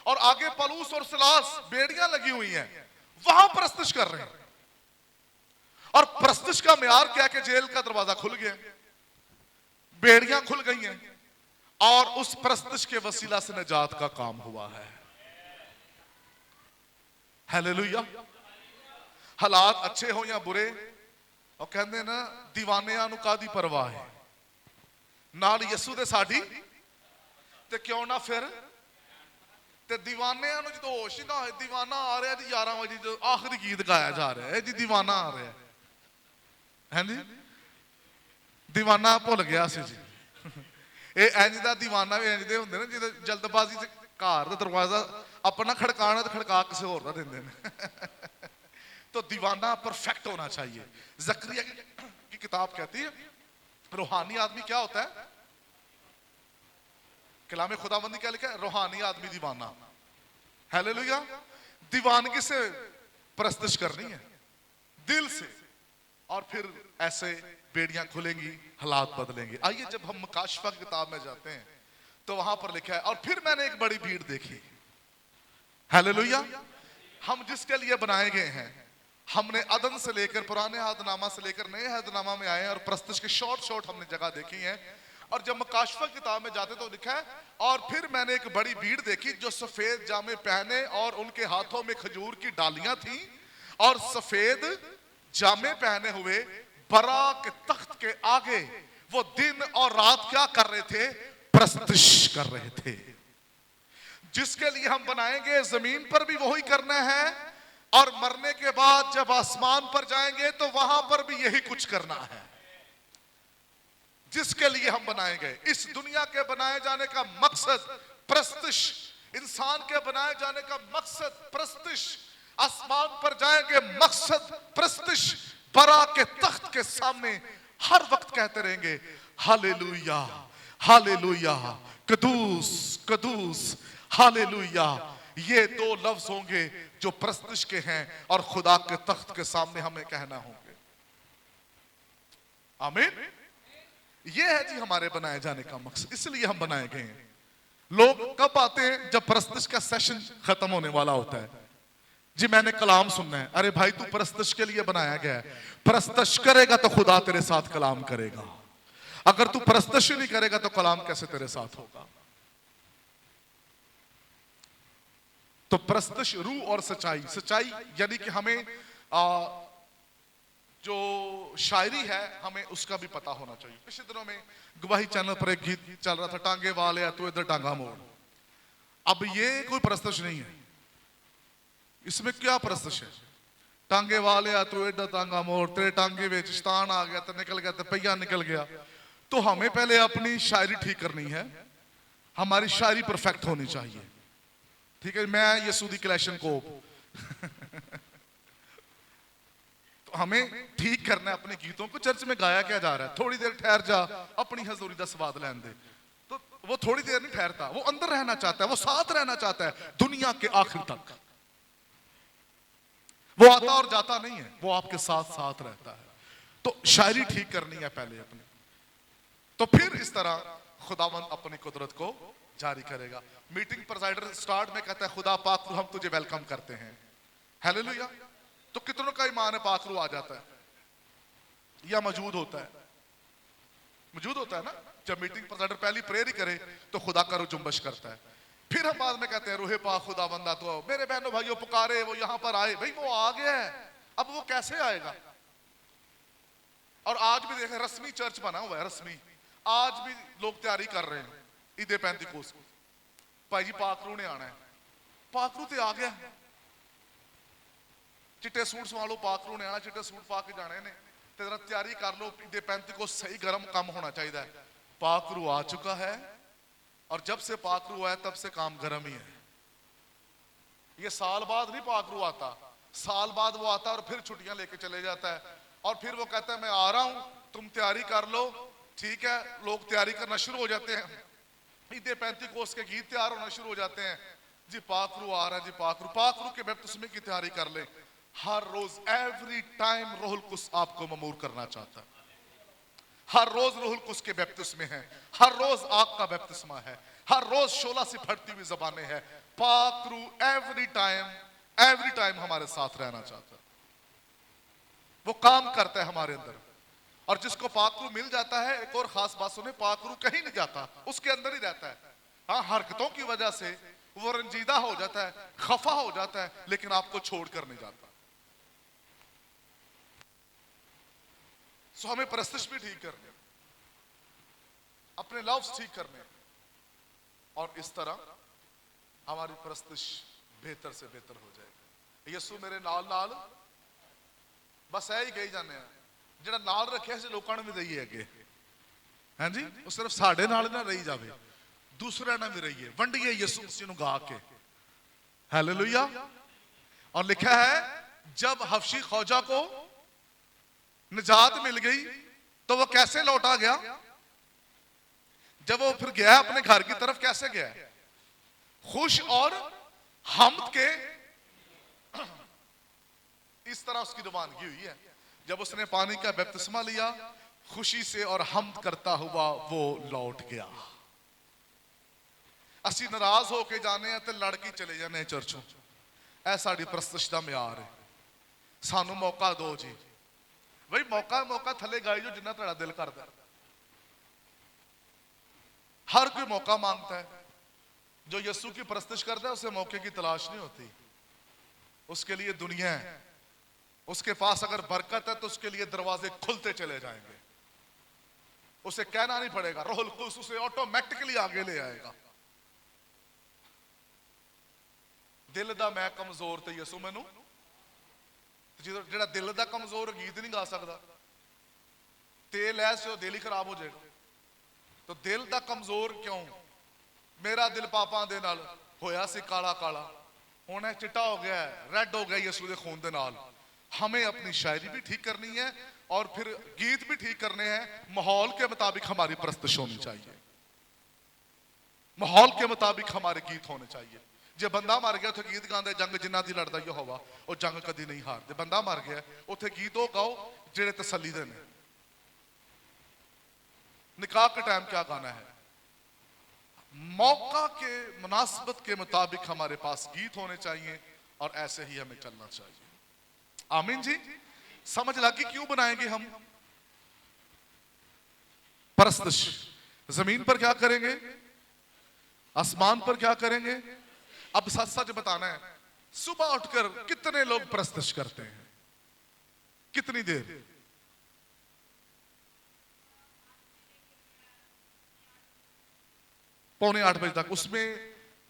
S1: और आगे पलूस और सिलास बेड़ियां लगी हुई हैं, वहां प्रस्तश कर रहे हैं। और प्रस्तश का म्यार क्या कि जेल का दरवाजा खुल गया, बेड़ियां खुल गई हैं, और उस प्रस्तश के वसीला से निजात का काम हुआ है। हालेलुया। हालात अच्छे हो या बुरे, और कहते ना दीवानियां नूं कादी परवाह है, नाल यसू दे साडी, ते क्यों ना फिर ते दीवानियां नूं जदों होश ही ना होए, दीवाना आ रहा जी 11 बजे जो आखिरी गीत गाया जा रहा है जी, दीवाना आ रहा है जी, दीवाना भुल गया सी जी। ਇਹ ਇੰਜ ਦਾ दीवाना भी इंज दे हुंदे ने जिहदे जल्दबाजी च घर दा दरवाजा अपना खड़काना ते खड़का किसी होर दा दिंदे ने। तो दीवाना परफेक्ट होना चाहिए। जकरिया की किताब कहती है रूहानी आदमी क्या होता है, कलाम खुदाबंदी क्या लिखा है, रूहानी आदमी दीवाना। हालेलुया। दीवानगी से प्रस्तश करनी है दिल से, और फिर ऐसे बेड़ियां खुलेंगी, हालात बदलेंगे। आइए जब हम मुकाशफा की किताब में जाते हैं तो वहां पर लिखा है, और फिर मैंने एक बड़ी भीड़ देखी। हालेलुया। हम जिसके लिए बनाए गए हैं, हमने अदन से लेकर पुराने अहदनामा से लेकर नए अहदनामा में आए हैं, और प्रस्तश के शॉर्ट हमने जगह देखी है। और जब मुकाशफा किताब में जाते तो लिखा है, और फिर मैंने एक बड़ी भीड़ देखी जो सफेद जामे पहने, और उनके हाथों में खजूर की डालियां थी, और सफेद जामे पहने हुए बरा के तख्त के आगे वो दिन और रात क्या कर रहे थे, प्रस्तश कर रहे थे। जिसके लिए हम बनाएंगे जमीन पर भी वही करना है, और मरने के बाद जब आसमान पर जाएंगे तो वहां पर भी यही कुछ करना है। जिसके लिए हम बनाए गए, इस दुनिया के बनाए जाने का मकसद प्रस्तश, इंसान के बनाए जाने का मकसद प्रस्तश, आसमान पर जाएंगे मकसद प्रस्तश, बरा के तख्त के सामने हर वक्त कहते रहेंगे हालेलुया हालेलुया, कदूस कदूस हालेलुया। ये 2 लफ्ज होंगे जो प्रस्तश के हैं, और खुदा के तख्त के सामने हमें कहना होंगे। आमीन। ये है जी हमारे बनाए जाने का मकसद, इसलिए हम बनाए गए हैं। लोग कब आते हैं, जब प्रस्तश का सेशन खत्म होने वाला होता है। जी मैंने कलाम सुनना है, अरे भाई तू प्रस्तश के लिए बनाया गया है, प्रस्तश करेगा तो खुदा तेरे साथ कलाम करेगा, अगर तू प्रस्तश ही नहीं करेगा तो कलाम कैसे तेरे साथ होगा। तो प्रस्तश रूह और सच्चाई, सच्चाई यानी कि हमें जो शायरी है हमें उसका भी पता होना चाहिए। पिछले दिनों में गवाही चैनल पर एक गीत चल रहा था, टांगे वाले तू इधर टांगा मोड़। अब ये कोई प्रस्तश नहीं है, इसमें क्या प्रस्तश है, टांगे वाले तू इधर टांगा मोड़, तेरे टांगे में शैतान आ गया तो निकल गया, तो पहिया निकल गया। तो हमें पहले अपनी शायरी ठीक करनी है, हमारी शायरी परफेक्ट होनी चाहिए। ठीक है, मैं यसूदी कलेशन को तो हमें ठीक करना है अपने गीतों को। चर्च में गाया क्या जा रहा है, थोड़ी देर ठहर जा, अपनी हजूरी का स्वाद लैन दे। तो वो थोड़ी देर नहीं ठहरता, वो अंदर रहना चाहता है, वो साथ रहना चाहता है दुनिया के आखिर तक। वो आता और जाता नहीं है, वो आपके साथ साथ रहता है। तो शायरी ठीक करनी है पहले अपनी, तो फिर इस तरह खुदावंद अपनी कुदरत को जारी करेगा। मीटिंग प्रेसिडेंट स्टार्ट में कहता है खुदा पाक हम तुझे वेलकम करते हैं। हालेलुया। तो कितनों का ईमान है पाकरू आ जाता है या मौजूद होता है, मौजूद होता है ना। जब मीटिंग प्रेसिडेंट पहली प्रेयर ही करे तो खुदा का रूह जुम्बश करता है। फिर हम बाद में कहते हैं रूहे पाक खुदा बंदा तो मेरे बहनों भाइयों पुकारे, वो यहां पर आए। भाई वो आ गया है, अब वो कैसे आएगा। और आज भी देखें रस्मी चर्च बना हुआ है, रस्मी आज भी लोग तैयारी कर रहे हैं ईदे पैंतीकोस। भाई जी पाकरू ने आना है, पाकरू तो आ गया, चिट्टे सूट सवा लो, पाकरू ने आना, चिट्टे सूट पा के जाने ने, तेरा तैयारी कर लो। ईदे पैंतीकोस सही गर्म काम होना चाहिए। पाकरू आ चुका है, और जब से पाकरू आया तब से काम गर्म ही है। ये साल बाद नहीं पाकरू आता, साल बाद वो आता और फिर छुट्टियां लेके चले जाता है, और फिर वो कहता है मैं आ रहा हूं, तुम तैयारी कर लो। ठीक है, लोग तैयारी करना शुरू हो जाते हैं, ईद 35 के गीत तैयार होना शुरू हो जाते हैं। जी पाकरू आ रहा है, जी पाकरू, पाकरू के बपतिस्मे की तैयारी कर ले। हर रोज एवरी टाइम रूहुल कुद्स आपको ममूर करना चाहता है। हर रोज रूहुल कुद्स के बपतिस्मे है, हर रोज आग का बपतिस्मा है, हर रोज शोला से फटती हुई जबानें है। पाकरू एवरी टाइम हमारे साथ रहना चाहता है। वो काम करता है हमारे अंदर। और जिसको पाकरू मिल जाता है, एक और खास बात सुने, पाकरू कहीं नहीं जाता, उसके अंदर ही रहता है। हाँ, हरकतों की वजह से वो रंजीदा हो जाता है, खफा हो जाता है, लेकिन आपको छोड़कर नहीं जाता। सो हमें परस्तिश भी ठीक करने, अपने लफ्ज ठीक करने, और इस तरह हमारी परस्तिश बेहतर से बेहतर हो जाएगी। यसू मेरे नाल नाल बस ऐ ही कही जाने हैं, ਜਿਹੜਾ ਨਾਲ ਰੱਖਿਆ ਸੀ ਲੋਕਾਂ ਨੂੰ ਵੀ ਦਈਏ ਅੱਗੇ। ਹਾਂਜੀ, ਉਹ ਸਿਰਫ ਸਾਡੇ ਨਾਲ ਨਾ ਰਹੀ ਜਾਵੇ, दूसरे ना भी रहिए, वंडिए यीशु मसीह ਨੂੰ गा के। हालेलुया। और लिखा है जब हबशी खौजा को निजात मिल गई तो वो कैसे लौटा गया? जब वो फिर गया अपने घर की तरफ, कैसे गया? खुश और हम्द के, इस तरह उसकी रवानगी हुई है। जब उसने पानी का बपतिस्मा लिया, खुशी से और हम्द करता हुआ वो लौट गया। ਅਸੀਂ नाराज होके जाने हैं तो लड़की चले जाने चर्चों। ऐ साड़ी परस्तिश दा म्यार है। सानू मौका दो जी भाई, मौका थले गाई जो जिन्ना तुहाडा दिल करदा। हर कोई मौका मांगता है। जो यीशु की परस्तिश करता है उसे मौके की तलाश नहीं होती। उसके लिए दुनिया है, उसके पास अगर बरकत है तो उसके लिए दरवाजे खुलते चले जाएंगे। उसे कहना नहीं पड़ेगा, रूहुल कुद्स उसे ऑटोमेटिकली आगे ले आएगा। दिल दा मैं कमजोर ते यसू मैनू, जेड़ा दिल दा कमजोर गीत नहीं गा सकता, तेल ऐसे हो दिल ही खराब हो जाएगा। तो दिल दा कमजोर क्यों? मेरा दिल पापां दे नाल होया सी काला काला, हुण चिट्टा हो गया है, रेड हो गया यसू दे खून दे नाल। हमें अपनी शायरी भी ठीक करनी है और फिर गीत भी ठीक करने हैं। माहौल के मुताबिक हमारी परस्तिश होनी चाहिए, माहौल के मुताबिक हमारे गीत होने चाहिए। जे बंदा मर गया उथे गीत गांदे जंग जिन्ना दी लड़दा यहोवा, वो जंग कदी नहीं हारदे। बंदा मर गया उथे गीत वो गाओ जेड़े तसल्ली दे ने। निकाह के टाइम क्या गाना है? मौका के मुनासिबत के मुताबिक हमारे पास गीत होने चाहिए और ऐसे ही हमें चलना चाहिए। आमीन जी। समझ लगी क्यों बनाएंगे हम परस्तिश? जमीन पर क्या करेंगे, आसमान पर क्या करेंगे? अब सच सच बताना है, सुबह उठकर कितने लोग परस्तिश करते हैं? कितनी देर? पौने 8 बजे तक। उसमें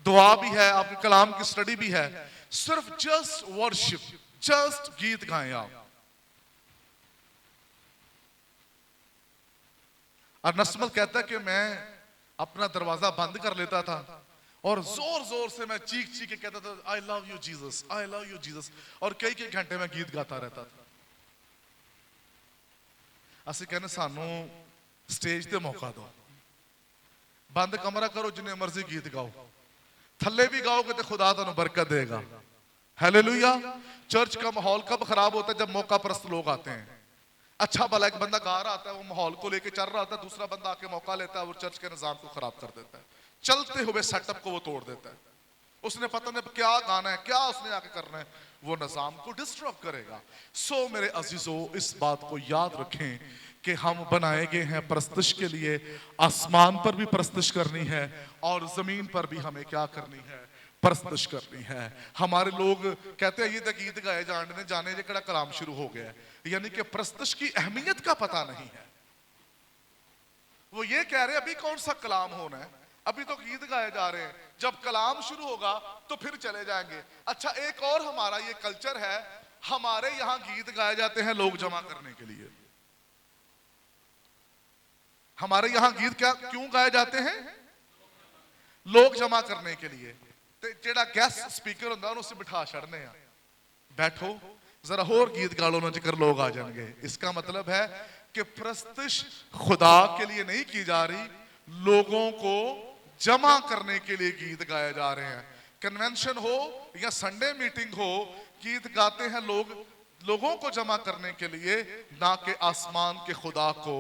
S1: दुआ भी है, आपके कलाम की स्टडी भी है। सिर्फ जस्ट वर्शिप, जस्ट गीत गाएं आप। और नस्मल कहता है कि मैं अपना दरवाजा बंद कर लेता था और जोर जोर से मैं चीख चीख के कहता था, I love you Jesus, I love you Jesus. और कई कई घंटे में गीत गाता रहता था। असं कहने सानू स्टेज ते मौका दो, बंद कमरा करो, जिन्ने मर्जी गीत गाओ, थल्ले भी गाओगे तो खुदा तुहानू बरकत देगा। हालेलुया। चर्च का माहौल कब खराब होता है? जब मौका परस्त लोग आते हैं। अच्छा भला एक बंदा गा रहा आता है, वो माहौल को लेके चल रहा होता है, दूसरा बंदा आके मौका लेता है और चर्च के निजाम को खराब कर देता है। चलते हुए सेटअप को वो तोड़ देता है। उसने पता नहीं क्या गाना है, क्या उसने आके करना है, वो निजाम को डिस्टर्ब करेगा। सो मेरे अजीजों, इस बात को याद रखें कि हम बनाए गए हैं परस्तिश के लिए। आसमान पर भी परस्तिश करनी है और जमीन पर भी हमें क्या करनी है? परस्तिश करनी है। हमारे लोग कहते हैं ये तो गीत गाए जाने जाने जेड़ा कलाम शुरू हो गया है, यानी कि परस्तिश की अहमियत का पता नहीं है। वो ये कह रहे हैं अभी कौन सा कलाम होना है, अभी तो गीत गाए जा रहे हैं, जब कलाम शुरू होगा तो फिर चले जाएंगे। अच्छा, एक और हमारा ये कल्चर है, हमारे यहां गीत गाए जाते हैं लोग जमा करने के लिए। हमारे यहां गीत क्या क्यों गाए जाते हैं? लोग जमा करने के लिए। जेड़ा गेस्ट स्पीकर होंदा उसे बिठा छड़ने आ, बैठो जरा होर गीत गा लो ना, जिक्र लोग आ जाएंगे। इसका मतलब है कि परस्तिश खुदा के लिए नहीं की जा रही, लोगों को जमा करने के लिए गीत गाए जा रहे हैं। कन्वेंशन हो या संडे मीटिंग हो, गीत गाते हैं लोग लोगों को जमा करने के लिए, ना कि आसमान के खुदा को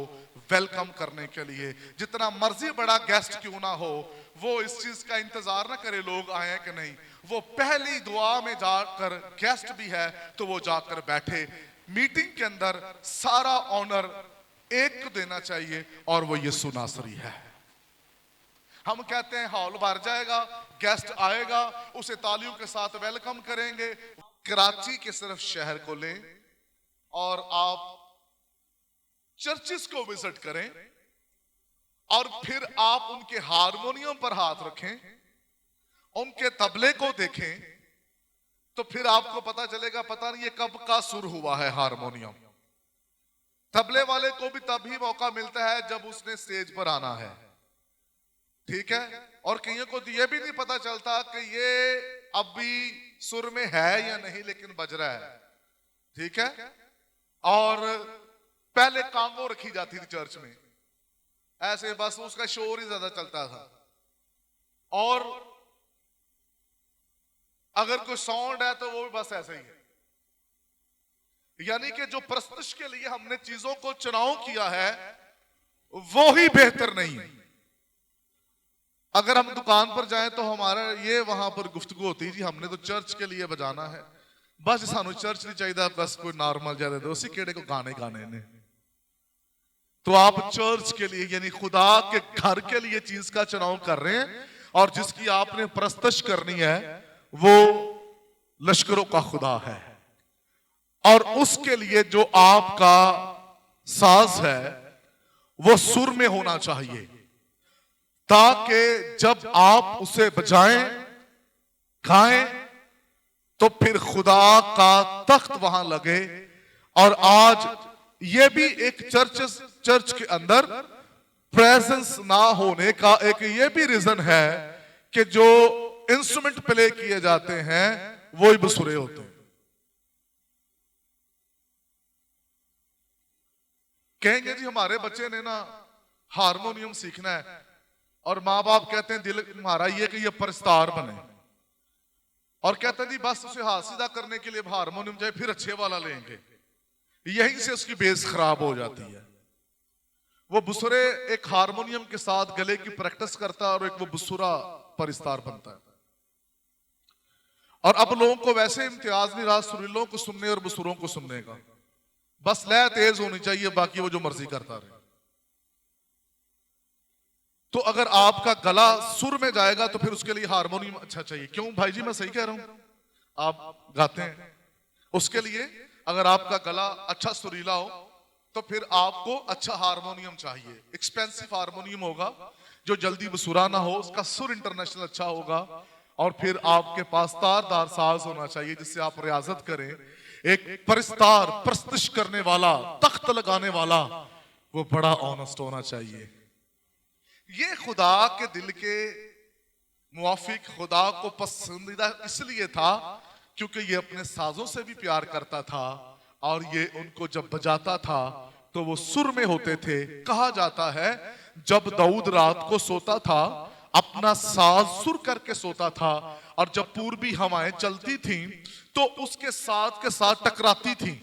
S1: वेलकम करने के लिए। जितना मर्जी बड़ा गेस्ट क्यों ना हो, वो इस चीज का इंतजार ना करे लोग आए कि नहीं, वो पहली दुआ में जाकर, गेस्ट भी है तो वो जाकर बैठे। मीटिंग के अंदर सारा ऑनर एक को देना चाहिए और वो यीशु नासरी है। हम कहते हैं हॉल भर जाएगा, गेस्ट आएगा, उसे तालियों के साथ वेलकम करेंगे। कराची के सिर्फ शहर को लें और आप चर्चिस को विजिट करें और फिर आप उनके हारमोनियम पर हाथ रखें, उनके तबले को देखें, तो फिर आपको पता चलेगा पता नहीं ये कब का सुर हुआ है हारमोनियम। तबले वाले को भी तभी मौका मिलता है जब उसने स्टेज पर आना है, ठीक है। और कईयों को ये भी नहीं पता चलता कि ये अभी सुर में है या नहीं, लेकिन बज रहा है, ठीक है। और पहले कांगो रखी जाती थी चर्च में, ऐसे बस उसका शोर ही ज्यादा चलता था। और अगर कोई साउंड है तो वो भी बस ऐसा ही है। यानी कि जो प्रस्तुत के लिए हमने चीजों को चुनाव किया है वो ही बेहतर नहीं है। अगर हम दुकान पर जाएं तो हमारा ये वहां पर गुफ्तगू होती है जी हमने तो चर्च के लिए बजाना है, बस सानू चर्च नहीं चाहिए, बस कोई नॉर्मल ज्यादा दोस्ती केड़े को गाने गाने ने। तो आप चर्च के लिए यानी खुदा के घर के लिए चीज का चुनाव कर रहे हैं, और जिसकी आपने प्रस्तुत करनी है वो लश्करों का खुदा है। और उसके लिए जो आपका साज है वो सुर में होना चाहिए, ताकि जब आप उसे बजाएं गाएं तो फिर खुदा का तख्त वहां लगे। और आज ये भी एक चर्च के अंदर प्रेजेंस ना होने का एक ये भी रीजन है कि जो इंस्ट्रूमेंट प्ले किए जाते हैं वो ही बसुरे होते हैं। कहेंगे जी हमारे बच्चे ने ना हारमोनियम सीखना है, और माँ बाप कहते हैं दिल हमारा ये कि ये परस्तार बने, और कहते हैं जी बस उसे हाथ सीधा करने के लिए हारमोनियम चाहिए, फिर अच्छे वाला लेंगे। यहीं से उसकी बेस खराब हो जाती है। वो बुसुरे एक हारमोनियम के साथ गले की प्रैक्टिस करता है और एक वो बुसुरा परिस्तार बनता है। और अब लोगों को वैसे इम्तियाज नहीं रहा सुरीलों को सुनने और बुसुरों को सुनने का, बस लय तेज होनी चाहिए, बाकी वो जो मर्जी करता रहे। तो अगर आपका गला सुर में जाएगा तो फिर उसके लिए हारमोनियम अच्छा चाहिए। क्यों भाई जी मैं सही कह रहा हूं? आप गाते हैं, उसके लिए अगर आपका गला अच्छा सुरीला हो तो फिर आपको अच्छा हारमोनियम चाहिए। एक्सपेंसिव हारमोनियम होगा जो जल्दी बसुरा ना हो, उसका सुर इंटरनेशनल अच्छा होगा। और फिर आपके पास तारदार साज होना चाहिए जिससे आप रियाजत करें। एक परिस्तार प्रस्तुत करने वाला, तख्त लगाने वाला, वो बड़ा ऑनेस्ट होना चाहिए। ये खुदा के दिल के मुआफिक, खुदा को पसंदीदा इसलिए था क्योंकि ये अपने साजों से भी प्यार करता था, और ये उनको जब बजाता था तो वो सुर में होते थे। कहा जाता है जब दाऊद रात को सोता था अपना साज सुर करके सोता था, और जब पूर्वी हवाएं चलती थीं तो उसके साथ के साथ टकराती थीं,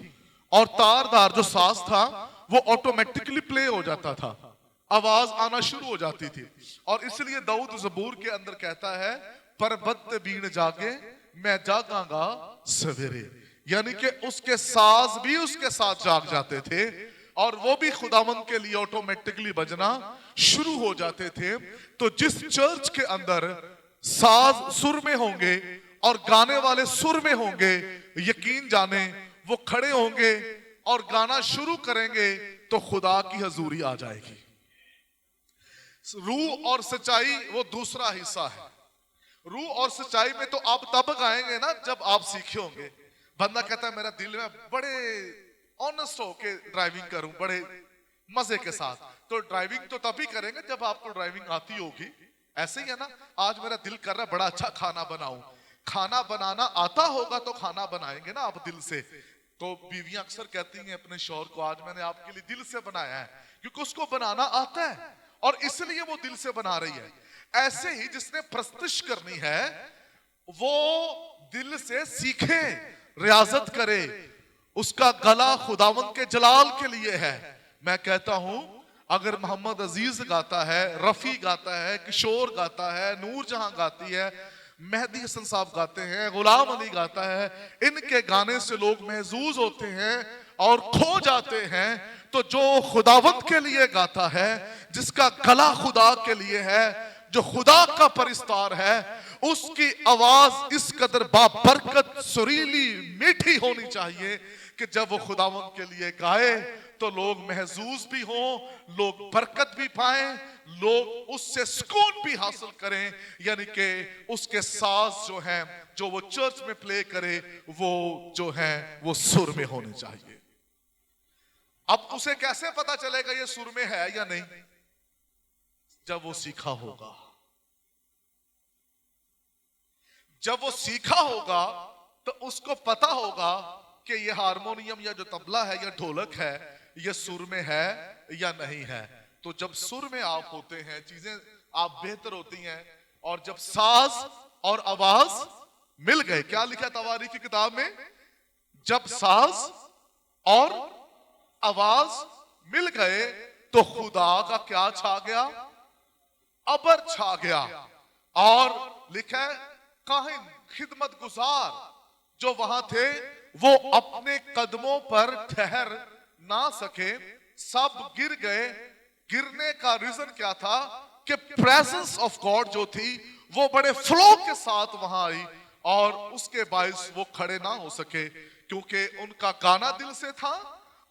S1: और तारदार जो साज था वो ऑटोमेटिकली प्ले हो जाता था, आवाज आना शुरू हो जाती थी। और इसलिए दाऊद ज़बूर के अंदर कहता है परबत बीन जागे मैं जागांगा सवेरे, यानी कि उसके साज भी उसके साथ जाग जाते थे और वो भी खुदावंद के लिए ऑटोमेटिकली बजना शुरू हो जाते थे। तो जिस चर्च के अंदर साज सुर में होंगे और गाने वाले सुर में होंगे, यकीन जाने वो खड़े होंगे और गाना शुरू करेंगे तो खुदा की हजूरी आ जाएगी। रूह और सच्चाई वो दूसरा हिस्सा है। रूह और सच्चाई में तो आप तब गाएंगे ना जब आप सीखे होंगे। बंदा कहता है मेरा दिल में बड़े ऑनेस्ट होके ड्राइविंग करूं, बड़े मजे के साथ, तो ड्राइविंग तो तभी करेंगे जब आपको ड्राइविंग आती होगी। ऐसे ही है ना, आज मेरा दिल कर रहा है बड़ा अच्छा खाना बनाऊं, खाना बनाना आता होगा तो खाना बनाएंगे ना आप दिल से। तो बीवियां अक्सर कहती हैं अपने शौहर को आज मैंने आपके लिए दिल से बनाया है, क्योंकि उसको बनाना आता है और इसलिए वो दिल से बना रही है। ऐसे ही जिसने प्रस्तुश करनी है वो दिल से सीखे, रियाजत करे, उसका गला खुदावंद के जलाल के लिए है। मैं कहता हूं अगर मोहम्मद अजीज गाता है, रफी गाता है, किशोर गाता है, नूर जहां गाती है, मेहदी हसन साहब गाते हैं, गुलाम अली गाता है, इनके गाने से लोग महजूज होते हैं और खो जाते हैं, तो जो खुदावंद के लिए गाता है, जिसका गला खुदा के लिए है, जो खुदा का परिस्तार है, उसकी आवाज इस कदर बाबरकत, सुरीली, मीठी होनी चाहिए कि जब वो खुदावंद के लिए गाए तो लोग महजूज भी हों, लोग बरकत भी पाएं, लोग उससे सुकून भी हासिल करें। यानी कि उसके साज जो हैं, जो वो चर्च में प्ले करे, वो जो हैं वो सुर में होने चाहिए। अब उसे कैसे पता चलेगा ये सुर में है या नहीं? जब वो सीखा होगा। जब वो सीखा होगा तो उसको पता होगा कि ये हारमोनियम या जो तबला है या ढोलक है, ये सुर में है या नहीं है। तो जब सुर में आप होते हैं, चीजें आप बेहतर होती हैं। और जब साज और आवाज मिल गए, क्या लिखा तवारीख की किताब में, जब साज और आवाज मिल गए तो खुदा का क्या छा गया, अबर छा गया। और लिखा है काहिन, खिदमत गुजार जो वहां थे वो अपने कदमों पर ठहर ना सके, सब गिर गए। गिरने का रीजन क्या था कि प्रेजेंस ऑफ गॉड जो थी वो बड़े फ्लो के साथ वहां आई और उसके बायस वो खड़े ना हो सके, क्योंकि उनका गाना दिल से था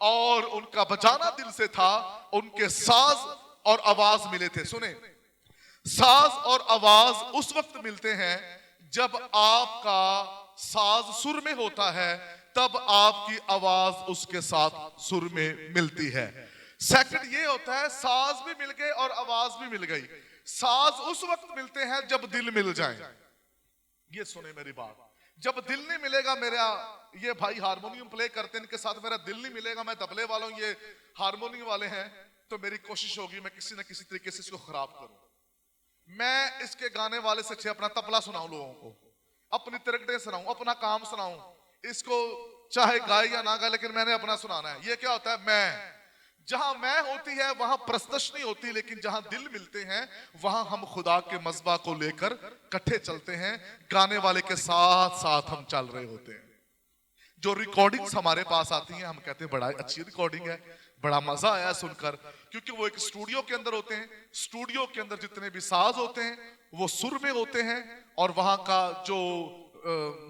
S1: और उनका बजाना दिल से था। उनके साज और आवाज मिले थे। सुने, साज और आवाज उस वक्त मिलते हैं जब आपका साज सुर में होता है, तब आपकी आवाज उसके साथ सुर में मिलती है। सेकंड ये होता है साज भी मिल गए और आवाज भी मिल गई। साज उस वक्त मिलते हैं जब दिल मिल जाए। ये सुने मेरी बात, जब दिल नहीं मिलेगा, मेरा ये भाई हारमोनियम प्ले करते हैं, इनके साथ मेरा दिल नहीं मिलेगा, मैं तबले वाला हूं, ये हारमोनियम वाले हैं, तो मेरी कोशिश होगी मैं किसी ना किसी तरीके से इसको खराब करूं। मैं इसके गाने वाले से अच्छे अपना तबला सुनाऊं, लोगों को अपनी तिरकटे सुनाऊं, अपना काम सुनाऊं, इसको चाहे गाए या ना गाए, लेकिन मैंने अपना सुनाना है। ये क्या होता है, मैं जहां मैं होती है वहां प्रस्तश नहीं होती, लेकिन जहां दिल मिलते हैं वहां हम खुदा के मज़बा को लेकर इकट्ठे चलते हैं। गाने वाले के साथ साथ हम चल रहे होते हैं। जो रिकॉर्डिंग्स हमारे पास आती हैं, हम कहते हैं बड़ा अच्छी रिकॉर्डिंग है, बड़ा मजा आया सुनकर, क्योंकि वो एक स्टूडियो के अंदर होते हैं। स्टूडियो के अंदर जितने भी साज होते हैं वो सुर में होते हैं, और वहां का जो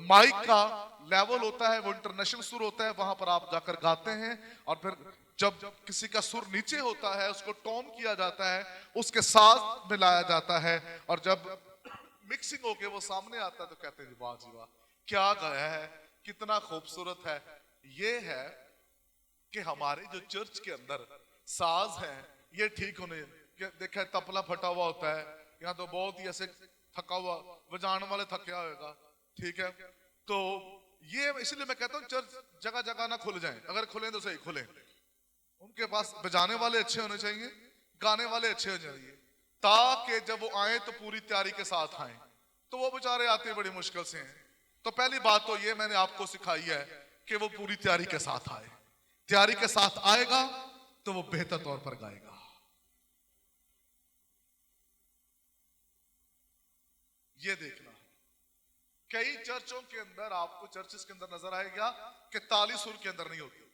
S1: माइक का लेवल होता है वो इंटरनेशनल सुर होता है। वहां पर आप जाकर गाते हैं, और फिर जब किसी का सुर नीचे होता है उसको टोन किया जाता है, उसके साथ मिलाया जाता है, और जब मिक्सिंग होके वो सामने आता है तो कहते हैं वाह जी वाह, क्या गाया है, कितना खूबसूरत है। ये है कि हमारे जो चर्च के अंदर साज हैं ये ठीक होने। देखा तबला फटा हुआ होता है, यहाँ तो बहुत ही ऐसे थका हुआ, बजाने वाले थका होगा, ठीक है। तो ये इसलिए मैं कहता हूँ चर्च जगह जगह ना खुल जाए, अगर खुले तो सही खुले, उनके पास बजाने वाले अच्छे होने चाहिए, गाने वाले अच्छे होने चाहिए, ताकि जब वो आए तो पूरी तैयारी के साथ आए। तो वो बेचारे आते बड़ी मुश्किल से हैं। तो पहली बात तो ये मैंने आपको सिखाई है कि वो पूरी तैयारी के साथ आए। तैयारी के साथ आएगा तो वो बेहतर तौर पर गाएगा। ये देखना, कई चर्चों के अंदर आपको चर्चेस के अंदर नजर आएगा कि ताली सुर के अंदर नहीं होती।